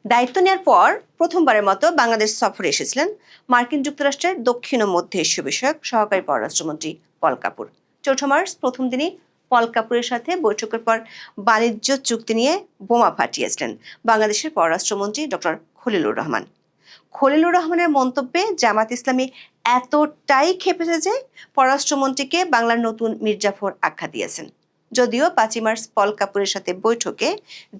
দায়িত্ব নেওয়ার পর প্রথমবারের মতো বাংলাদেশ সফরে এসেছিলেন মার্কিন যুক্তরাষ্ট্রের দক্ষিণ ও মধ্য এশীয় বিষয়ক সহকারী পররাষ্ট্রমন্ত্রী পল কাপুর। 4 মার্চ প্রথম দিনই পল কাপুরের সাথে বৈঠকের পর বাণিজ্য চুক্তি নিয়ে বোমা ফাটিয়েছিলেন বাংলাদেশের পররাষ্ট্রমন্ত্রী ডক্টর খলিলুর রহমান। খলিলুর রহমানের মন্তব্যে জামাত ইসলামী এতটাই ক্ষেপেছে যে পররাষ্ট্রমন্ত্রীকে বাংলার নতুন মির্জাফর আখ্যা দিয়েছেন। যদিও 5 মার্চ পল কাপুরের সাথে বৈঠকে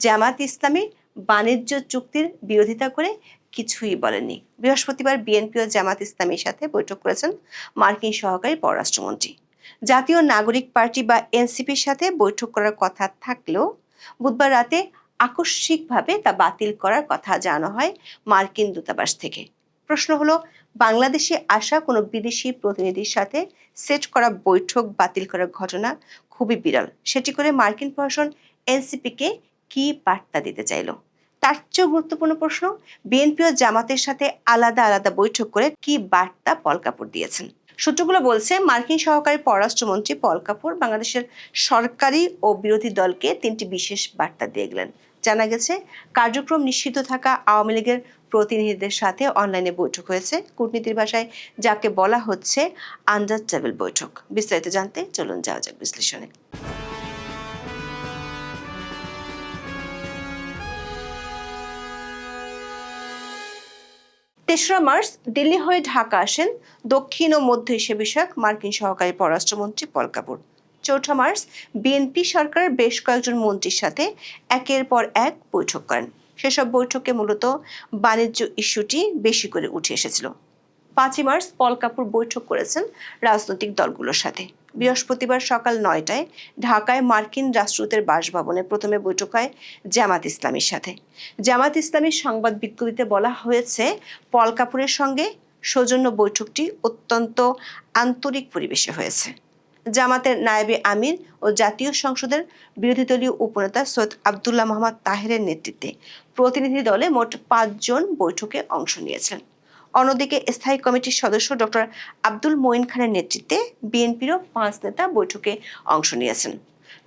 জামাত ইসলামী বাণিজ্য চুক্তির বিরোধিতা করে কিছুই বলেননি। বৃহস্পতিবার বিএনপি ও জামাত ইসলামীর সাথে বৈঠক করেছেন মার্কিন সহকারী পররাষ্ট্রমন্ত্রী। জাতীয় নাগরিক পার্টি বা এনসিপির সাথে বৈঠক করার কথা থাকলেও বুধবার রাতে আকস্মিকভাবে তা বাতিল করার কথা জানানো হয় মার্কিন দূতাবাস থেকে। প্রশ্ন হলো, বাংলাদেশে আসা কোনো বিদেশি প্রতিনিধির সাথে সেট করা বৈঠক বাতিল করার ঘটনা খুবই বিরল। সেটি করে মার্কিন প্রশাসন এনসিপিকে কি বার্তা দিতে চাইল? তার চেয়েও গুরুত্বপূর্ণ প্রশ্ন, বিএনপি ও জামাতের সাথে আলাদা আলাদা বৈঠক করে কি বার্তা পল কাপুর দিয়েছেন? সূত্রগুলো বলছে, মার্কিন সহকারী পররাষ্ট্রমন্ত্রী পল কাপুর বাংলাদেশের সরকারি ও বিরোধী দলকে 3টি বিশেষ বার্তা দিয়ে গেলেন। জানা গেছে, কার্যক্রম নিষিদ্ধ থাকা আওয়ামী লীগের প্রতিনিধিদের সাথে অনলাইনে বৈঠক হয়েছে। কূটনীতির ভাষায় যাকে বলা হচ্ছে আন্ডার টেবিল বৈঠক। বিস্তারিত জানতে চলুন যাওয়া যাক বিশ্লেষণে। 3রা মার্চ দিল্লি হয়ে ঢাকা আসেন দক্ষিণ ও মধ্য এশিয়া বিষয়ক মার্কিন সহকারী পররাষ্ট্রমন্ত্রী পল কাপুর। 4 মার্চ বিএনপি সরকারের বেশ কয়েকজন মন্ত্রীর সাথে একের পর এক বৈঠক করেন। সেসব বৈঠকে মূলত বাণিজ্য ইস্যুটি বেশি করে উঠে এসেছিল। 5 মার্চ পল কাপুর বৈঠক করেছেন রাজনৈতিক দলগুলোর সাথে। বৃহস্পতিবার সকাল 9টায় ঢাকায় মার্কিন রাষ্ট্রদূতের বাসভবনে প্রথমে বৈঠক হয় জামাত ইসলামীর সাথে। জামাত ইসলামীর সংবাদ বিজ্ঞপ্তিতে বলা হয়েছে, পল কাপুরের সঙ্গে সৌজন্য বৈঠকটি অত্যন্ত আন্তরিক পরিবেশে হয়েছে। জামাতের নায়েবে আমির ও জাতীয় সংসদের বিরোধী দলীয় উপনেতা সৈয়দ আব্দুল্লাহ মোহাম্মদ তাহেরের নেতৃত্বে প্রতিনিধি দলে মোট 5 জন বৈঠকে অংশ নিয়েছেন। অন্যদিকে স্থায়ী কমিটির সদস্য ডক্টর আব্দুল মঈন খানের নেতৃত্বে বিএনপিরও 5 নেতা বৈঠকে অংশ নিয়েছেন।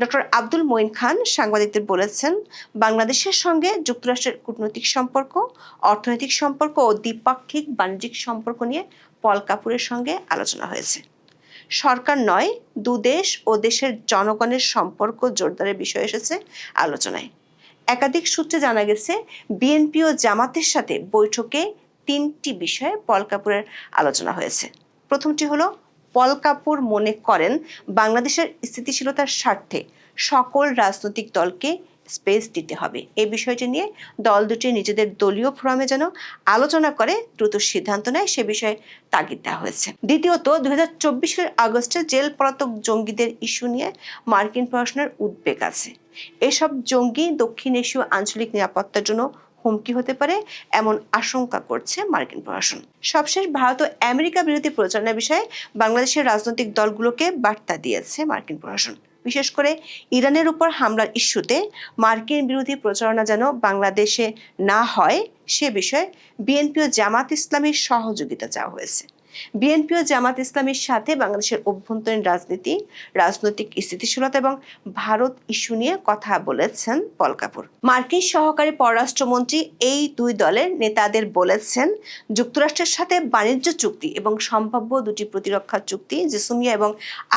ডক্টর আব্দুল মঈন খান সাংবাদিকদের বলেছেন, বাংলাদেশের সঙ্গে যুক্তরাষ্ট্রের কূটনৈতিক সম্পর্ক, অর্থনৈতিক সম্পর্ক ও দ্বিপাক্ষিক বাণিজ্যিক সম্পর্ক নিয়ে পল কাপুরের সঙ্গে আলোচনা হয়েছে। সরকার নয়, দুদেশ ও দেশের জনগণের সম্পর্ক জোরদারের বিষয় এসেছে আলোচনায়। একাধিক সূত্রে জানা গেছে, বিএনপি ও জামাতের সাথে বৈঠকে 3টি বিষয়ে পল কাপুরের আলোচনা হয়েছে। প্রথমটি হলো, পল কাপুর মনে করেন বাংলাদেশের স্থিতিশীলতার স্বার্থে সকল রাজনৈতিক দলকে স্পেস দিতে হবে। এই বিষয়টি নিয়ে দল দুটি নিজেদের দলীয় ফোরামে যেন আলোচনা করে দ্রুত সিদ্ধান্ত নেয় সে বিষয়ে তাগিদ দেওয়া হয়েছে। দ্বিতীয়ত, 2024 আগস্টে জেল পলাতক জঙ্গিদের ইস্যু নিয়ে মার্কিন প্রশাসনের উদ্বেগ আছে। এসব জঙ্গি দক্ষিণ এশীয় আঞ্চলিক নিরাপত্তার জন্য হুমকি হতে পারে এমন আশঙ্কা করছে মার্কিন প্রশাসন। সবশেষ, ভারত ও আমেরিকা বিরোধী প্রচারণার বিষয়ে বাংলাদেশের রাজনৈতিক দলগুলোকে বার্তা দিয়েছে মার্কিন প্রশাসন। বিশেষ করে ইরানের উপর হামলার ইস্যুতে মার্কিন বিরোধী প্রচারণা যেন বাংলাদেশে না হয় সে বিষয়ে বিএনপি ও জামাত ইসলামীর সহযোগিতা চাওয়া হয়েছে। বিএনপি ও জামাত ইসলামীর সাথে বাংলাদেশের অভ্যন্তরীণ রাজনীতি, রাজনৈতিক স্থিতিশীলতা এবং ভারত ইস্যু নিয়ে কথা বলেছেন পল কাপুর। মার্কিন সহকারী পররাষ্ট্রমন্ত্রী এই 2 দলের নেতাদের বলেছেন, যুক্তরাষ্ট্রের সাথে বাণিজ্য চুক্তি এবং সম্ভাব্য 2টি প্রতিরক্ষা চুক্তি জেসুমিয়া এবং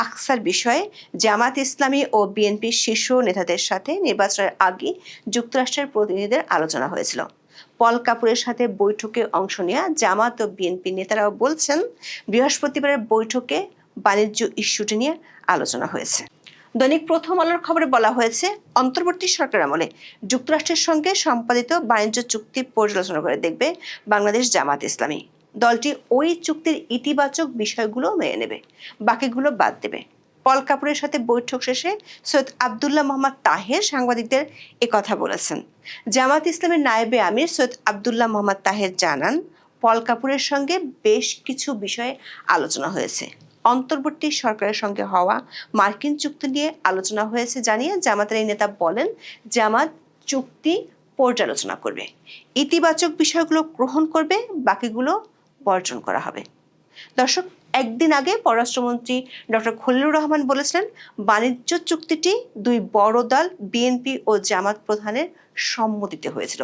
আকসার বিষয়ে জামাত ইসলামী ও বিএনপির শীর্ষ নেতাদের সাথে নির্বাচনের আগে যুক্তরাষ্ট্রের প্রতিনিধিদের আলোচনা হয়েছিল। পল কাপুরের সাথে বৈঠকে অংশ নেওয়া জামাত ও বিএনপি নেতারাও বলছেন, বৃহস্পতিবারের বৈঠকে বাণিজ্য ইস্যুটি নিয়ে আলোচনা হয়েছে। দৈনিক প্রথম আলোর খবরে বলা হয়েছে, অন্তর্বর্তী সরকার আমলে যুক্তরাষ্ট্রের সঙ্গে সম্পাদিত বাণিজ্য চুক্তি পর্যালোচনা করে দেখবে বাংলাদেশ জামাত ইসলামী। দলটি ওই চুক্তির ইতিবাচক বিষয়গুলো মেনে নেবে, বাকিগুলো বাদ দেবে। পল কাপুরের সাথে বৈঠক শেষে সৈয়দ আব্দুল্লাহ মোহাম্মদ তাহের সাংবাদিকদের একথা বলেছেন। জামাত ইসলামের নায়েবে আমির সৈয়দ আব্দুল্লাহ মোহাম্মদ তাহের জানান, পল কাপুরের সঙ্গে বেশ কিছু বিষয়ে আলোচনা হয়েছে। অন্তর্বর্তী সরকারের সঙ্গে হওয়া মার্কিন চুক্তি নিয়ে আলোচনা হয়েছে জানিয়ে জামাতের এই নেতা বলেন, জামাত চুক্তি পর্যালোচনা করবে, ইতিবাচক বিষয়গুলো গ্রহণ করবে, বাকিগুলো বর্জন করা হবে। দর্শক, একদিন আগে পররাষ্ট্রমন্ত্রী ডক্টর খলিলুর রহমান বলেছিলেন, বাণিজ্য চুক্তিটি দুই বড় দল বিএনপি ও জামাত প্রধানের সম্মতিতে হয়েছিল।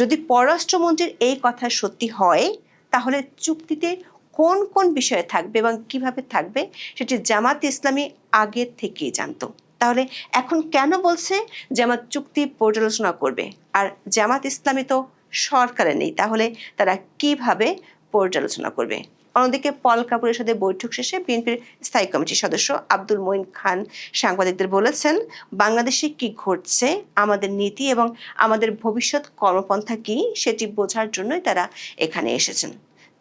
যদি পররাষ্ট্রমন্ত্রীর এই কথা সত্যি হয়, তাহলে চুক্তিতে কোন কোন বিষয়ে থাকবে এবং কিভাবে থাকবে সেটি জামাত ইসলামী আগে থেকেই জানতো। তাহলে এখন কেন বলছে জামাত চুক্তি পর্যালোচনা করবে? আর জামাত ইসলামী তো সরকারে নেই, তাহলে তারা কিভাবে পর্যালোচনা করবে? অন্যদিকে পল কাপুরের সাথে বৈঠক শেষে বিএনপির স্থায়ী কমিটির সদস্য আব্দুল মঈন খান সাংবাদিকদের বলেছেন, বাংলাদেশে কি ঘটছে, আমাদের নীতি এবং আমাদের ভবিষ্যৎ কর্মপন্থা কি সেটি বোঝার জন্যই তারা এখানে এসেছেন।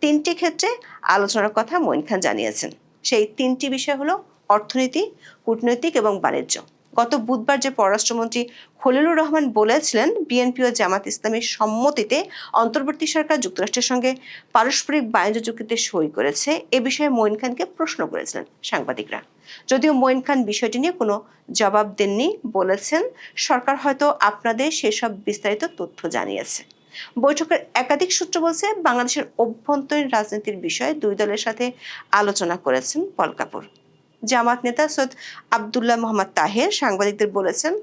তিনটি ক্ষেত্রে আলোচনার কথা মঈন খান জানিয়েছেন। সেই তিনটি বিষয় হলো অর্থনীতি, কূটনৈতিক এবং বাণিজ্য। গত বুধবার যে পররাষ্ট্রমন্ত্রী খলিলুর রহমান বলেছিলেন, বিএনপি ও জামাত ইসলামের সম্মতিতে অন্তর্বর্তী সরকার যুক্তরাষ্ট্রের সঙ্গে পারস্পরিক বাণিজ্য চুক্তিতে সই করেছে, এ বিষয়ে মঈন খানকে প্রশ্ন করেছিলেন সাংবাদিকরা। যদিও মঈন খান বিষয়টি নিয়ে কোনো জবাব দেননি, বলেছেন সরকার হয়তো আপনাদের সেসব বিস্তারিত তথ্য জানিয়েছে। বৈঠকের একাধিক সূত্র বলছে, বাংলাদেশের অভ্যন্তরীণ রাজনীতির বিষয়ে দুই দলের সাথে আলোচনা করেছেন পল কাপুর। জামাত নেতা সৈয়দ আব্দুল্লাহ মোহাম্মদ তাহের সাংবাদিকদের বলেছেন,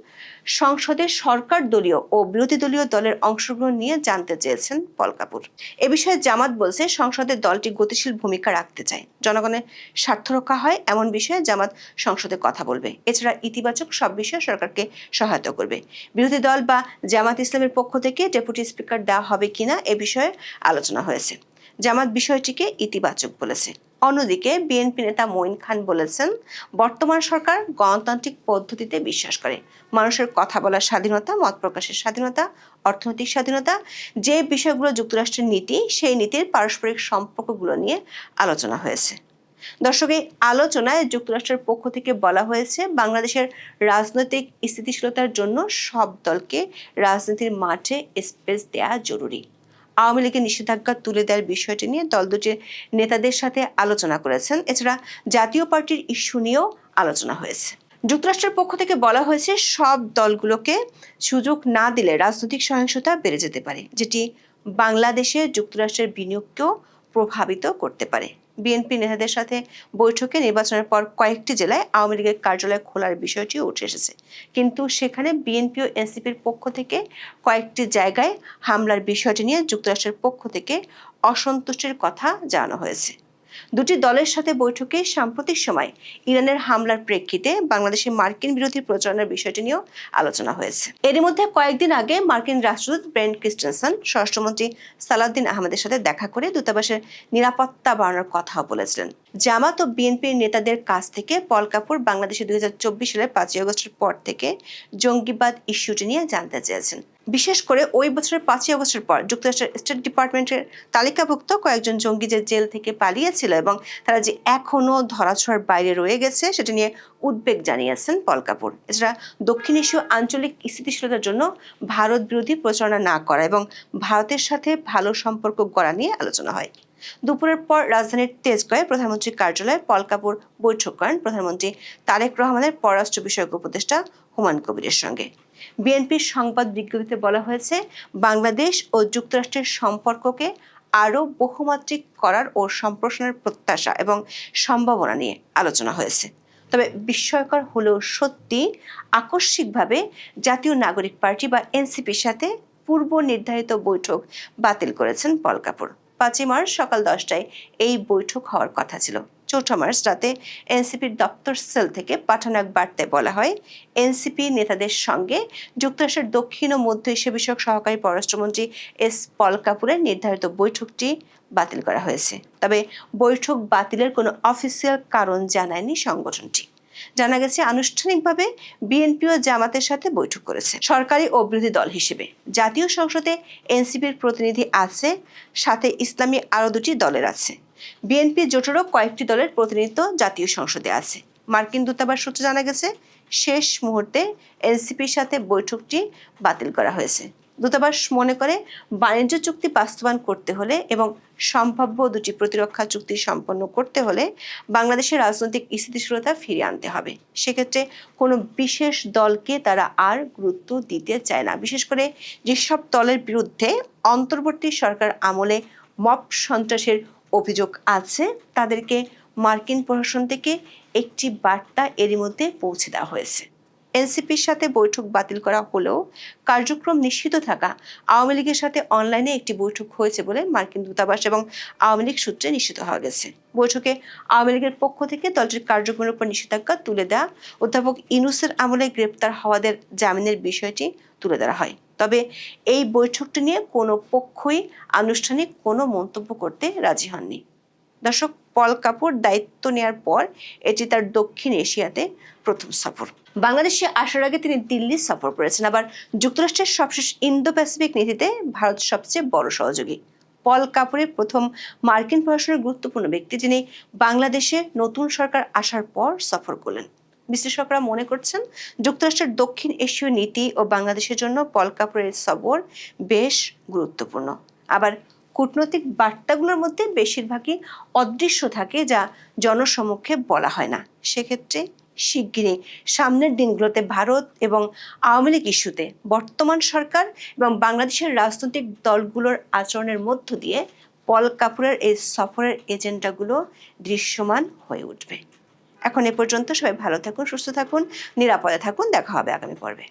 সংসদে সরকার দলীয় ও বিরোধী দলীয় দলের অংশগ্রহণ নিয়ে জানতে চেয়েছেন পল কাপুর। এ বিষয়ে জামাত বলছে, সংসদে দলটি গতিশীল ভূমিকা রাখতে চায়। জনগণের স্বার্থ রক্ষা হয় এমন বিষয়ে জামাত সংসদে কথা বলবে। এছাড়া ইতিবাচক সব বিষয়ে সরকারকে সহায়তা করবে। বিরোধী দল বা জামাত ইসলামের পক্ষ থেকে ডেপুটি স্পিকার দেওয়া হবে কিনা এ বিষয়ে আলোচনা হয়েছে। জামাত বিষয়টিকে ইতিবাচক বলেছে। অন্যদিকে বিএনপি নেতা মঈন খান বলেছেন, বর্তমান সরকার গণতান্ত্রিক পদ্ধতিতে বিশ্বাস করে। মানুষের কথা বলার স্বাধীনতা, মত প্রকাশের স্বাধীনতা, অর্থনৈতিক স্বাধীনতা, যে বিষয়গুলো যুক্তরাষ্ট্রের নীতি, সেই নীতির পারস্পরিক সম্পর্কগুলো নিয়ে আলোচনা হয়েছে। দর্শক, এই আলোচনায় যুক্তরাষ্ট্রের পক্ষ থেকে বলা হয়েছে, বাংলাদেশের রাজনৈতিক স্থিতিশীলতার জন্য সব দলকে রাজনীতির মাঠে স্পেস দেওয়া জরুরি। আওয়ামী লীগের নিষেধাজ্ঞা তুলে দেওয়ার বিষয়টি নিয়ে দল দুটির নেতাদের সাথে আলোচনা করেছেন। এছাড়া জাতীয় পার্টির ইস্যু নিয়েও আলোচনা হয়েছে। যুক্তরাষ্ট্রের পক্ষ থেকে বলা হয়েছে, সব দলগুলোকে সুযোগ না দিলে রাজনৈতিক সহিংসতা বেড়ে যেতে পারে, যেটি বাংলাদেশে যুক্তরাষ্ট্রের বিনিয়োগকেও প্রভাবিত করতে পারে। বিএনপি নেতাদের সাথে বৈঠকে নির্বাচনের পর কয়েকটি জেলায় আওয়ামী লীগের কার্যালয় খোলার বিষয়টিও উঠে এসেছে, কিন্তু সেখানে বিএনপি ও এনসিপির পক্ষ থেকে কয়েকটি জায়গায় হামলার বিষয়টি নিয়ে যুক্তরাষ্ট্রের পক্ষ থেকে অসন্তুষ্টির কথা জানানো হয়েছে। দুটি দলের সাথে বৈঠকে সাম্প্রতিক সময় ইরানের হামলার প্রেক্ষিতে বাংলাদেশে মার্কিন বিরোধী প্রচারণার বিষয়টি নিয়েও আলোচনা হয়েছে। এর মধ্যে কয়েকদিন আগে মার্কিন রাষ্ট্রদূত ব্রেন্ট ক্রিস্টেনসন স্বরাষ্ট্রমন্ত্রী সালাউদ্দিন আহমেদের সাথে দেখা করে দূতাবাসের নিরাপত্তা বাড়ানোর কথাও বলেছিলেন। জামাত ও বিএনপির নেতাদের কাছ থেকে পল কাপুর বাংলাদেশে 2024 সালের 5ই আগস্টের পর থেকে জঙ্গিবাদ ইস্যুটি নিয়ে জানতে চেয়েছেন। বিশেষ করে ওই বছরের 5ই আগস্টের পর যুক্তরাষ্ট্রের স্টেট ডিপার্টমেন্টের তালিকাভুক্ত কয়েকজন জঙ্গি যে জেল থেকে পালিয়েছিল এবং তারা যে এখনো ধরাছোঁয়ার বাইরে রয়ে গেছে সেটা নিয়ে উদ্বেগ জানিয়েছেন পল কাপুর। এছাড়া দক্ষিণ এশীয় আঞ্চলিক স্থিতিশীলতার জন্য ভারত বিরোধী প্রচারণা না করা এবং ভারতের সাথে ভালো সম্পর্ক গড়া নিয়ে আলোচনা হয়। দুপুরের পর রাজধানীর তেজগাঁয়ে প্রধানমন্ত্রীর কার্যালয়ে পল কাপুর বৈঠক করেন প্রধানমন্ত্রী তারেক রহমানের পররাষ্ট্র বিষয়ক উপদেষ্টা হুমায়ুন কবিরের সঙ্গে। বিএনপির সংবাদ বিজ্ঞপ্তিতে বলা হয়েছে, বাংলাদেশ ও যুক্তরাষ্ট্রের সম্পর্ককে আরও বহুমাত্রিক করার ও সম্প্রসারণের প্রত্যাশা এবং সম্ভাবনা নিয়ে আলোচনা হয়েছে। তবে বিস্ময়কর হলেও সত্যি, আকস্মিকভাবে জাতীয় নাগরিক পার্টি বা এনসিপির সাথে পূর্ব নির্ধারিত বৈঠক বাতিল করেছেন পল কাপুর। 5ই মার্চ সকাল 10টায় এই বৈঠক হওয়ার কথা ছিল। 4 মার্চ রাতে এনসিপির দপ্তর সেল থেকে পাঠানো এক বার্তায় বলা হয়, এনসিপি নেতাদের সঙ্গে যুক্তরাষ্ট্রের দক্ষিণ ও মধ্য এশিয়া বিষয়ক সহকারী পররাষ্ট্রমন্ত্রী এস পল কাপুরের নির্ধারিত বৈঠকটি বাতিল করা হয়েছে। তবে বৈঠক বাতিলের কোনো অফিসিয়াল কারণ জানায়নি সংগঠনটি। জানা গেছে, আনুষ্ঠানিকভাবে বিএনপি ও জামাতের সাথে বৈঠক করেছে। সরকারি ও বিরোধী দল হিসেবে জাতীয় সংসদে এনসিপির প্রতিনিধি আছে, সাথে ইসলামী আরও 2টি দলের আছে। বিএনপি জোটেরও কয়েকটি দলের প্রতিনিধিত্ব জাতীয় সংসদে আছে। মার্কিন দূতাবাস সূত্রে জানা গেছে, শেষ মুহূর্তে এনসিপির সাথে বৈঠকটি বাতিল করা হয়েছে। দূতাবাস মনে করে, বাণিজ্য চুক্তি বাস্তবায়ন করতে হলে এবং সম্ভাব্য 2টি প্রতিরক্ষা চুক্তি সম্পন্ন করতে হলে বাংলাদেশের রাজনৈতিক স্থিতিশীলতা ফিরিয়ে আনতে হবে। সেক্ষেত্রে কোনো বিশেষ দলকে তারা আর গুরুত্ব দিতে চায় না। বিশেষ করে যেসব দলের বিরুদ্ধে অন্তর্বর্তী সরকার আমলে মব সন্ত্রাসের অভিযোগ আছে, তাদেরকে মার্কিন প্রশাসন থেকে একটি বার্তা এরই মধ্যে পৌঁছে দেওয়া হয়েছে। এনসিপির সাথে বৈঠক বাতিল করা হলেও কার্যক্রম নিশ্চিত থাকা আওয়ামী লীগের সাথে অনলাইনে একটি বৈঠক হয়েছে বলে মার্কিন দূতাবাস এবং আওয়ামী লীগ সূত্রে নিশ্চিত হওয়া গেছে। বৈঠকে আওয়ামী লীগের পক্ষ থেকে দলটির কার্যক্রমের উপর নিষেধাজ্ঞা তুলে দেওয়া, অধ্যাপক ইউনূসের আমলে গ্রেপ্তার হওয়াদের জামিনের বিষয়টি তুলে ধরা হয়। তবে এই বৈঠকটি নিয়ে কোনো পক্ষই আনুষ্ঠানিক কোনো মন্তব্য করতে রাজি হননি। দর্শক, পল কাপুর দায়িত্ব নেওয়ার পর এটি তার দক্ষিণ এশিয়াতে প্রথম সফর। বাংলাদেশে আসার আগে তিনি দিল্লি সফর করেছেন। আবার যুক্তরাষ্ট্রের সবশেষ ইন্দো প্যাসিফিক নীতিতে ভারত সবচেয়ে বড় সহযোগী। পল কাপুরের প্রথম মার্কিন প্রশাসনের গুরুত্বপূর্ণ ব্যক্তি, যিনি বাংলাদেশে নতুন সরকার আসার পর সফর করলেন। বিশ্লেষকরা মনে করছেন যুক্তরাষ্ট্রের দক্ষিণ এশীয় নীতি ও বাংলাদেশের জন্য পল কাপুরের সফর বেশ গুরুত্বপূর্ণ। আবার কূটনৈতিক বার্তাগুলোর মধ্যে বেশিরভাগই অদৃশ্য থাকে, যা জনসমক্ষে বলা হয় না। সেক্ষেত্রে শিগগিরই সামনের দিনগুলোতে ভারত এবং আওয়ামী লীগ ইস্যুতে বর্তমান সরকার এবং বাংলাদেশের রাজনৈতিক দলগুলোর আচরণের মধ্য দিয়ে পল কাপুরের এই সফরের এজেন্ডাগুলো দৃশ্যমান হয়ে উঠবে। এখন এ পর্যন্ত। সবাই ভালো থাকুন, সুস্থ থাকুন, নিরাপদে থাকুন। দেখা হবে আগামী পর্বে।